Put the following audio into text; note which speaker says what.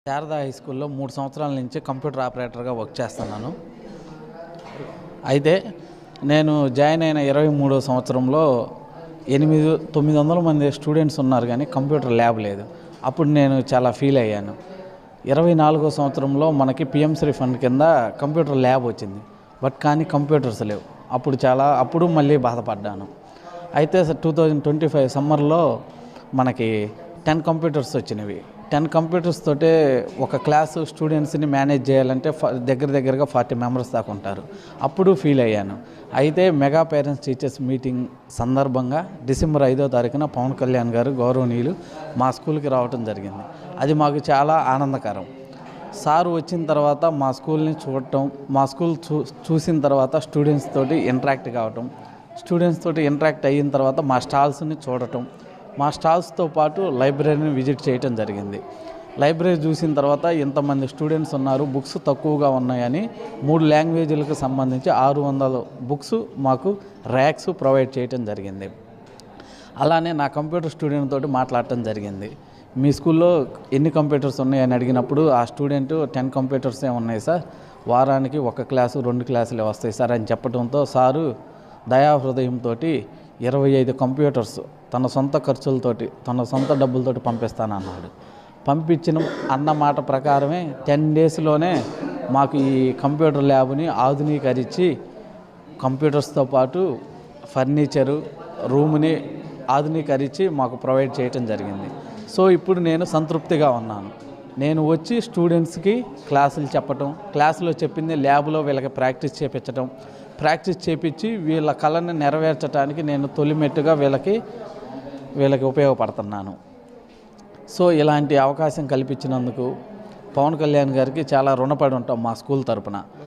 Speaker 1: Sharada high స్కూల్లో 3 సంవత్సరాల నుంచి కంప్యూటర్ ఆపరేటర్గా వర్క్ చేస్తున్నాను. అయితే నేను జాయిన్ అయిన 23వ సంవత్సరంలో 900 మంది స్టూడెంట్స్ ఉన్నారు, కానీ కంప్యూటర్ ల్యాబ్ లేదు. అప్పుడు నేను చాలా ఫీల్ అయ్యాను. 24వ సంవత్సరంలో మనకి పిఎంశ్రీ ఫండ్ కింద కంప్యూటర్ ల్యాబ్ వచ్చింది, కానీ కంప్యూటర్స్ లేవు. అప్పుడు మళ్ళీ బాధపడ్డాను. అయితే 2025 సమ్మర్లో మనకి 10 కంప్యూటర్స్ వచ్చినవి. 10 కంప్యూటర్స్ తోటే ఒక క్లాసు స్టూడెంట్స్ని మేనేజ్ చేయాలంటే దగ్గరగా 40 మెంబర్స్ దాకా ఉంటారు. అప్పుడు ఫీల్ అయ్యాను. అయితే మెగా పేరెంట్స్ టీచర్స్ మీటింగ్ సందర్భంగా డిసెంబర్ 5వ తారీఖున పవన్ కళ్యాణ్ గారు గౌరవనీయులు మా స్కూల్కి రావడం జరిగింది. అది మాకు చాలా ఆనందకరం. సారు వచ్చిన తర్వాత మా స్కూల్ని చూడటం, మా స్కూల్ చూసిన తర్వాత స్టూడెంట్స్ తోటి ఇంటరాక్ట్ కావటం, స్టూడెంట్స్ తోటి ఇంటరాక్ట్ అయిన తర్వాత మా స్టాల్స్ని చూడటం, మా స్టాల్స్తో పాటు లైబ్రరీని విజిట్ చేయటం జరిగింది. లైబ్రరీ చూసిన తర్వాత ఇంతమంది స్టూడెంట్స్ ఉన్నారు, బుక్స్ తక్కువగా ఉన్నాయని 3 లాంగ్వేజీలకు సంబంధించి 600 బుక్స్ మాకు ర్యాక్స్ ప్రొవైడ్ చేయటం జరిగింది. అలానే నా కంప్యూటర్ స్టూడెంట్ తోటి మాట్లాడటం జరిగింది. మీ స్కూల్లో ఎన్ని కంప్యూటర్స్ ఉన్నాయని అడిగినప్పుడు ఆ స్టూడెంట్ 10 కంప్యూటర్సే ఉన్నాయి సార్, వారానికి 1 క్లాసు 2 క్లాసులే వస్తాయి సార్ అని చెప్పడంతో సారు దయాహృదయంతో 25 కంప్యూటర్స్ తన సొంత ఖర్చులతోటి, తన సొంత డబ్బులతోటి పంపిస్తానన్నాడు. పంపించిన అన్న మాట ప్రకారమే 10 డేస్లోనే మాకు ఈ కంప్యూటర్ ల్యాబ్ని ఆధునీకరించి కంప్యూటర్స్తో పాటు ఫర్నిచరు, రూమ్ని ఆధునీకరించి మాకు ప్రొవైడ్ చేయటం జరిగింది. సో ఇప్పుడు నేను సంతృప్తిగా ఉన్నాను. నేను వచ్చి స్టూడెంట్స్కి క్లాసులు చెప్పటం, క్లాసులో చెప్పింది ల్యాబ్లో వీళ్ళకి ప్రాక్టీస్ చేయించడం, ప్రాక్టీస్ చేయించి వీళ్ళ కళని నెరవేర్చడానికి నేను తొలిమెట్టుగా వీళ్ళకి ఉపయోగపడుతున్నాను. సో ఇలాంటి అవకాశం కల్పించినందుకు పవన్ కళ్యాణ్ గారికి చాలా రుణపడి ఉంటాం మా స్కూల్ తరపున.